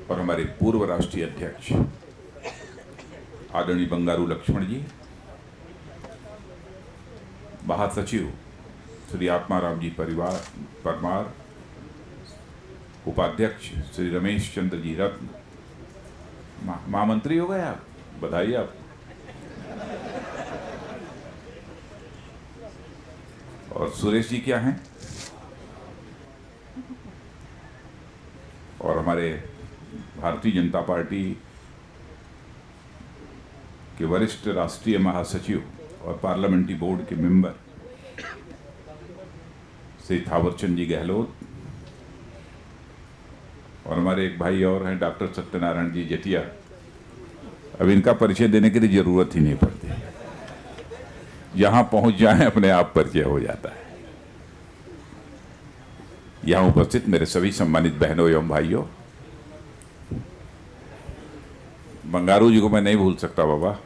और हमारे पूर्व राष्ट्रीय अध्यक्ष आदरणीय बंगारू लक्ष्मण जी, महासचिव श्री आत्माराम जी परमार, उपाध्यक्ष श्री रमेश चंद्र जी रत्न, महामंत्री हो गए आप, बधाई आप। और सुरेश जी क्या हैं, और हमारे भारतीय जनता पार्टी के वरिष्ठ राष्ट्रीय महासचिव और पार्लियामेंट्री बोर्ड के मेंबर श्री थावरचंद जी गहलोत, और हमारे एक भाई और हैं डॉक्टर सत्यनारायण जी जटिया। अब इनका परिचय देने की जरूरत ही नहीं पड़ती, यहां पहुंच जाएं अपने आप परिचय हो जाता है। यहां उपस्थित मेरे सभी सम्मानित बहनों एवं भाइयों, बंगारू जी को मैं नहीं भूल सकता बाबा।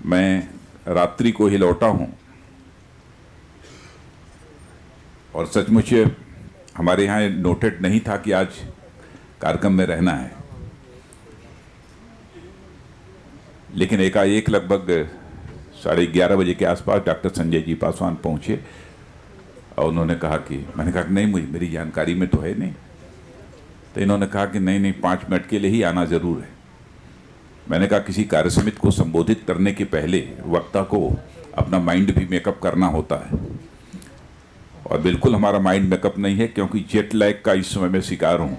मैं रात्रि को ही लौटा हूं और सचमुच हमारे यहाँ नोटेड नहीं था कि आज कार्यक्रम में रहना है, लेकिन एकाएक लगभग 11:30 बजे के आसपास डॉक्टर संजय जी पासवान पहुंचे और उन्होंने कहा कि, मैंने कहा कि नहीं, मेरी जानकारी में तो है नहीं। तो इन्होंने कहा कि नहीं 5 मिनट के लिए ही आना जरूर है। मैंने कहा किसी कार्य समिति को संबोधित करने के पहले वक्ता को अपना माइंड भी मेकअप करना होता है, और बिल्कुल हमारा माइंड मेकअप नहीं है, क्योंकि जेट लैग का इस समय मैं शिकार हूं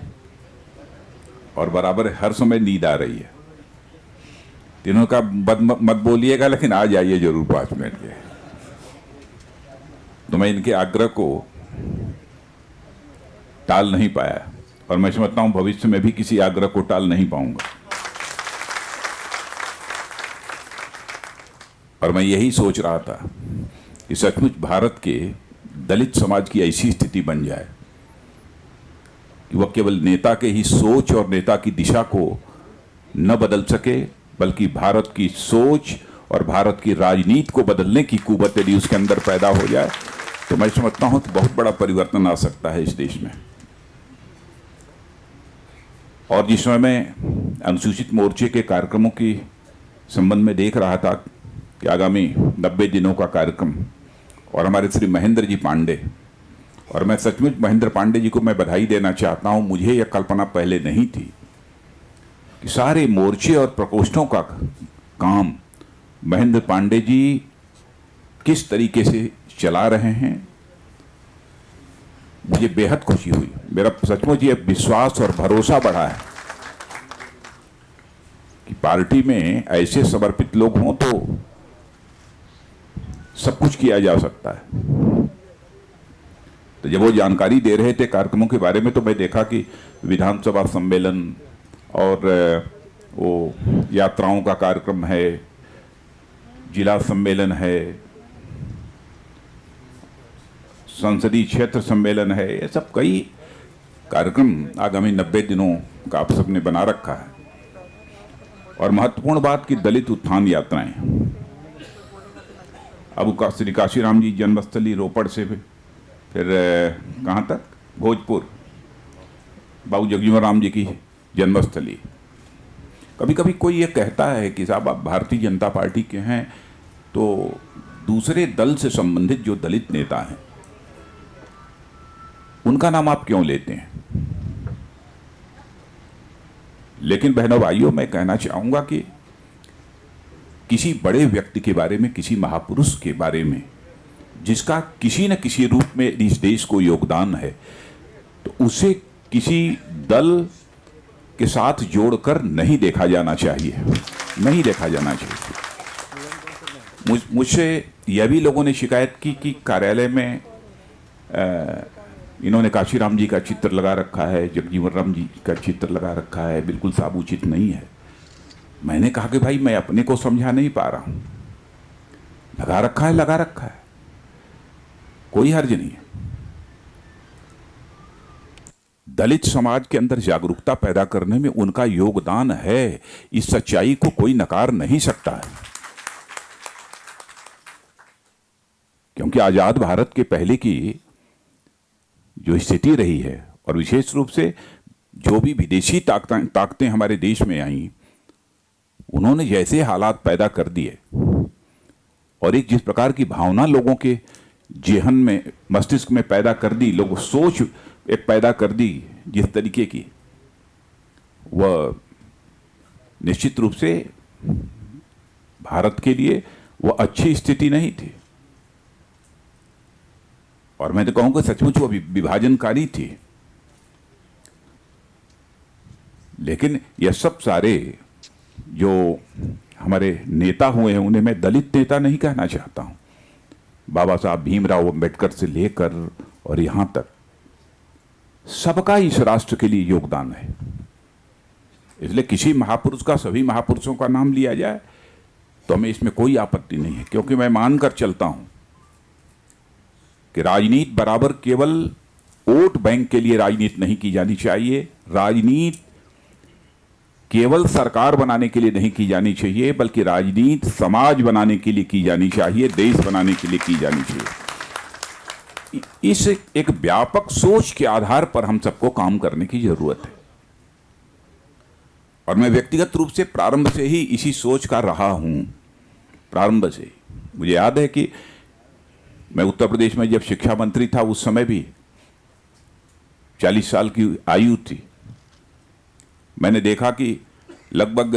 और बराबर हर समय नींद आ रही है। तीनों का मत बोलिएगा, लेकिन आ जाइए जरूर 5 मिनट के। तो मैं इनके आग्रह को टाल नहीं पाया, और मैं समझता हूं भविष्य में भी किसी आग्रह को टाल नहीं पाऊंगा। और मैं यही सोच रहा था कि सचमुच भारत के दलित समाज की ऐसी स्थिति बन जाए कि वह केवल नेता के ही सोच और नेता की दिशा को न बदल सके, बल्कि भारत की सोच और भारत की राजनीति को बदलने की कुव्वत यदि उसके अंदर पैदा हो जाए, तो मैं समझता हूं तो बहुत बड़ा परिवर्तन आ सकता है इस देश में। और जिस समय मैं अनुसूचित मोर्चे के कार्यक्रमों की संबंध में देख रहा था कि आगामी 90 दिनों का कार्यक्रम, और हमारे श्री महेंद्र जी पांडे, और मैं सचमुच महेंद्र पांडे जी को मैं बधाई देना चाहता हूं। मुझे यह कल्पना पहले नहीं थी कि सारे मोर्चे और प्रकोष्ठों का काम महेंद्र पांडे जी किस तरीके से चला रहे हैं। मुझे बेहद खुशी हुई, मेरा सचमुच ये विश्वास और भरोसा बढ़ा है कि पार्टी में ऐसे समर्पित लोग हों तो सब कुछ किया जा सकता है। तो जब वो जानकारी दे रहे थे कार्यक्रमों के बारे में, तो मैं देखा कि विधानसभा सम्मेलन और वो यात्राओं का कार्यक्रम है, जिला सम्मेलन है, संसदीय क्षेत्र सम्मेलन है, ये सब कई कार्यक्रम आगामी 90 दिनों का आप सबने बना रखा है। और महत्वपूर्ण बात की दलित उत्थान यात्राएं, अब श्री काशीराम जी जन्मस्थली रोपड़ से फिर कहाँ तक, भोजपुर, बाबू जगजीवन राम जी की जन्मस्थली। कभी कभी कोई ये कहता है कि साहब आप भारतीय जनता पार्टी के हैं, तो दूसरे दल से संबंधित जो दलित नेता हैं उनका नाम आप क्यों लेते हैं। लेकिन बहनों भाइयों, मैं कहना चाहूंगा कि किसी बड़े व्यक्ति के बारे में, किसी महापुरुष के बारे में, जिसका किसी न किसी रूप में इस देश को योगदान है, तो उसे किसी दल के साथ जोड़कर नहीं देखा जाना चाहिए, नहीं देखा जाना चाहिए। मुझसे यह भी लोगों ने शिकायत की कि कार्यालय में इन्होंने काशीराम जी का चित्र लगा रखा है, जगजीवन राम जी का चित्र लगा रखा है, बिल्कुल साफ उचित नहीं है। मैंने कहा कि भाई मैं अपने को समझा नहीं पा रहा हूं, लगा रखा है, लगा रखा है, कोई हर्ज नहीं है। दलित समाज के अंदर जागरूकता पैदा करने में उनका योगदान है, इस सच्चाई को कोई नकार नहीं सकता है। क्योंकि आजाद भारत के पहले की जो स्थिति रही है और विशेष रूप से जो भी विदेशी ताकतें हमारे देश में आई, उन्होंने जैसे हालात पैदा कर दिए और एक जिस प्रकार की भावना लोगों के जेहन में, मस्तिष्क में पैदा कर दी, लोग सोच एक पैदा कर दी जिस तरीके की, वह निश्चित रूप से भारत के लिए वह अच्छी स्थिति नहीं थी। और मैं तो कहूंगा सचमुच वो विभाजनकारी थी। लेकिन यह सब सारे जो हमारे नेता हुए हैं, उन्हें मैं दलित नेता नहीं कहना चाहता हूं। बाबा साहब भीमराव अंबेडकर से लेकर और यहां तक सबका इस राष्ट्र के लिए योगदान है। इसलिए किसी महापुरुष का, सभी महापुरुषों का नाम लिया जाए तो हमें इसमें कोई आपत्ति नहीं है, क्योंकि मैं मानकर चलता हूं कि राजनीति बराबर केवल वोट बैंक के लिए राजनीति नहीं की जानी चाहिए। राजनीति केवल सरकार बनाने के लिए नहीं की जानी चाहिए, बल्कि राजनीति समाज बनाने के लिए की जानी चाहिए, देश बनाने के लिए की जानी चाहिए। इस एक व्यापक सोच के आधार पर हम सबको काम करने की जरूरत है। और मैं व्यक्तिगत रूप से प्रारंभ से ही इसी सोच का रहा हूं। प्रारंभ से मुझे याद है कि मैं उत्तर प्रदेश में जब शिक्षा मंत्री था, उस समय भी 40 साल की आयु थी। मैंने देखा कि लगभग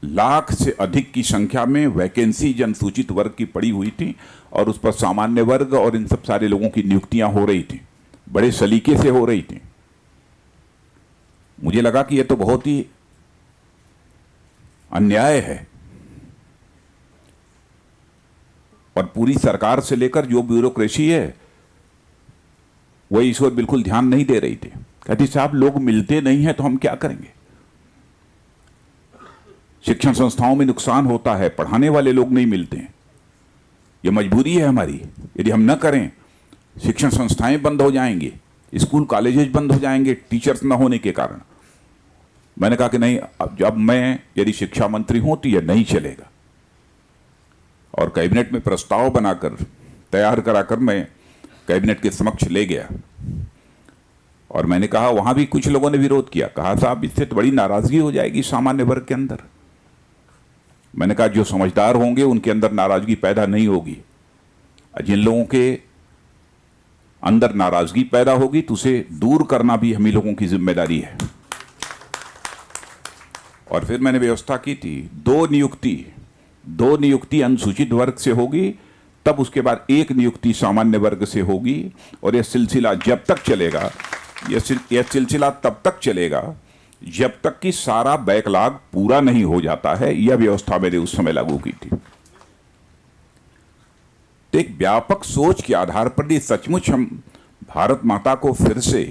लाख से अधिक की संख्या में वैकेंसी जनसूचित वर्ग की पड़ी हुई थी और उस पर सामान्य वर्ग और इन सब सारे लोगों की नियुक्तियां हो रही थी, बड़े सलीके से हो रही थी। मुझे लगा कि यह तो बहुत ही अन्याय है और पूरी सरकार से लेकर जो ब्यूरोक्रेसी है वह इस ओर बिल्कुल ध्यान नहीं दे रही थी। कहती साहब लोग मिलते नहीं हैं तो हम क्या करेंगे, शिक्षण संस्थाओं में नुकसान होता है, पढ़ाने वाले लोग नहीं मिलते हैं, यह मजबूरी है हमारी। यदि हम न करें शिक्षण संस्थाएं बंद हो जाएंगे, स्कूल कॉलेजेस बंद हो जाएंगे टीचर्स न होने के कारण। मैंने कहा कि नहीं, अब जब मैं यदि शिक्षा मंत्री हूं तो यह नहीं चलेगा। और कैबिनेट में प्रस्ताव बनाकर तैयार कराकर मैं कैबिनेट के समक्ष ले गया और मैंने कहा, वहां भी कुछ लोगों ने विरोध किया, कहा साहब इससे तो बड़ी नाराजगी हो जाएगी सामान्य वर्ग के अंदर। मैंने कहा जो समझदार होंगे उनके अंदर नाराजगी पैदा नहीं होगी, जिन लोगों के अंदर नाराजगी पैदा होगी तो उसे दूर करना भी हम ही लोगों की जिम्मेदारी है। और फिर मैंने व्यवस्था की थी, दो नियुक्ति अनुसूचित वर्ग से होगी, तब उसके बाद एक नियुक्ति सामान्य वर्ग से होगी। और यह सिलसिला जब तक चलेगा, यह सिलसिला तब तक चलेगा जब तक कि सारा बैकलॉग पूरा नहीं हो जाता है। यह व्यवस्था मैंने उस समय लागू की थी। तो एक व्यापक सोच के आधार पर ये सचमुच हम भारत माता को फिर से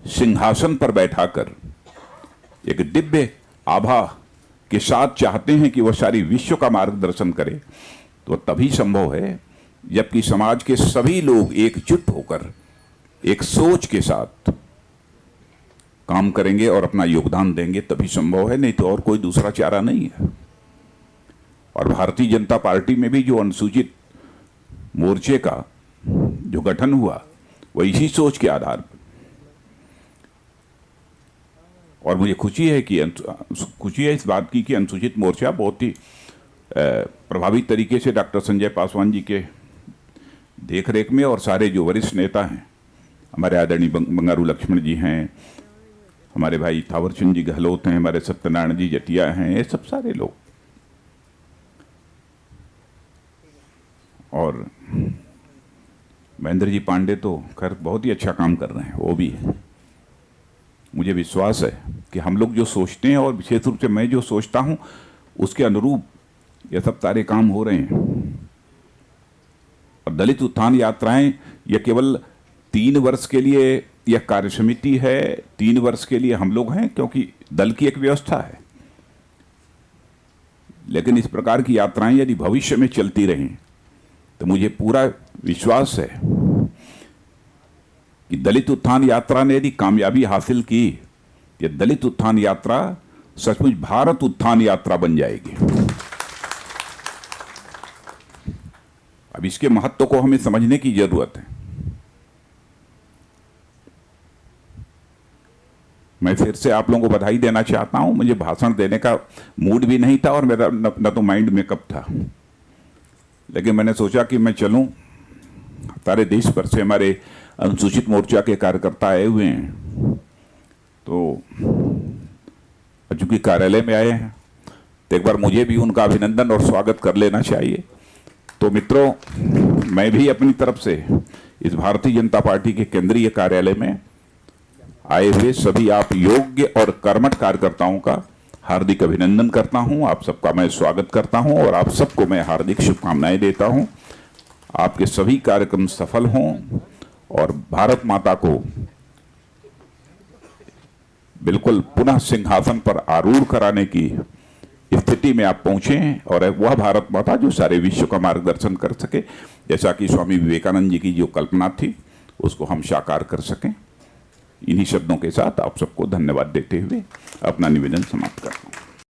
सिंहासन पर बैठाकर एक दिव्य आभा के साथ चाहते हैं कि वह सारी विश्व का मार्गदर्शन करे, तो तभी संभव है जबकि समाज के सभी लोग एकजुट होकर एक सोच के साथ काम करेंगे और अपना योगदान देंगे, तभी संभव है, नहीं तो और कोई दूसरा चारा नहीं है। और भारतीय जनता पार्टी में भी जो अनुसूचित मोर्चे का जो गठन हुआ वह इसी सोच के आधार पर। और मुझे खुशी है इस बात की कि अनुसूचित मोर्चा बहुत ही प्रभावी तरीके से डॉक्टर संजय पासवान जी के देखरेख में और सारे जो वरिष्ठ नेता हैं, हमारे आदरणीय बंगारू लक्ष्मण जी हैं, हमारे भाई थावरचंद जी गहलोत हैं, हमारे सत्यनारायण जी जटिया हैं, ये सब सारे लोग, और महेंद्र जी पांडे तो खैर बहुत ही अच्छा काम कर रहे हैं, वो भी है। मुझे विश्वास है कि हम लोग जो सोचते हैं और विशेष रूप से मैं जो सोचता हूं उसके अनुरूप ये सब सारे काम हो रहे हैं। और दलित उत्थान यात्राएं यह केवल 3 वर्ष के लिए यह कार्य समिति है, 3 वर्ष के लिए हम लोग हैं, क्योंकि दल की एक व्यवस्था है। लेकिन इस प्रकार की यात्राएं यदि भविष्य में चलती रहें तो मुझे पूरा विश्वास है कि दलित उत्थान यात्रा ने यदि कामयाबी हासिल की, ये दलित उत्थान यात्रा सचमुच भारत उत्थान यात्रा बन जाएगी। अब इसके महत्व को हमें समझने की जरूरत है। मैं फिर से आप लोगों को बधाई देना चाहता हूं। मुझे भाषण देने का मूड भी नहीं था और मेरा न तो माइंड मेकअप था, लेकिन मैंने सोचा कि मैं चलूं। सारे देश भर से हमारे अनुसूचित मोर्चा के कार्यकर्ता आए हुए हैं, तो चूंकि कार्यालय में आए हैं तो एक बार मुझे भी उनका अभिनंदन और स्वागत कर लेना चाहिए। तो मित्रों, मैं भी अपनी तरफ से इस भारतीय जनता पार्टी के केंद्रीय कार्यालय में आए हुए सभी आप योग्य और कर्मठ कार्यकर्ताओं का हार्दिक अभिनंदन करता हूं। आप सबका मैं स्वागत करता हूं और आप सबको मैं हार्दिक शुभकामनाएं देता हूं। आपके सभी कार्यक्रम सफल हों और भारत माता को बिल्कुल पुनः सिंहासन पर आरूढ़ कराने की स्थिति में आप पहुंचे और वह भारत माता जो सारे विश्व का मार्गदर्शन कर सके, जैसा कि स्वामी विवेकानंद जी की जो कल्पना थी उसको हम साकार कर सकें। इन्हीं शब्दों के साथ आप सबको धन्यवाद देते हुए अपना निवेदन समाप्त करता हूं।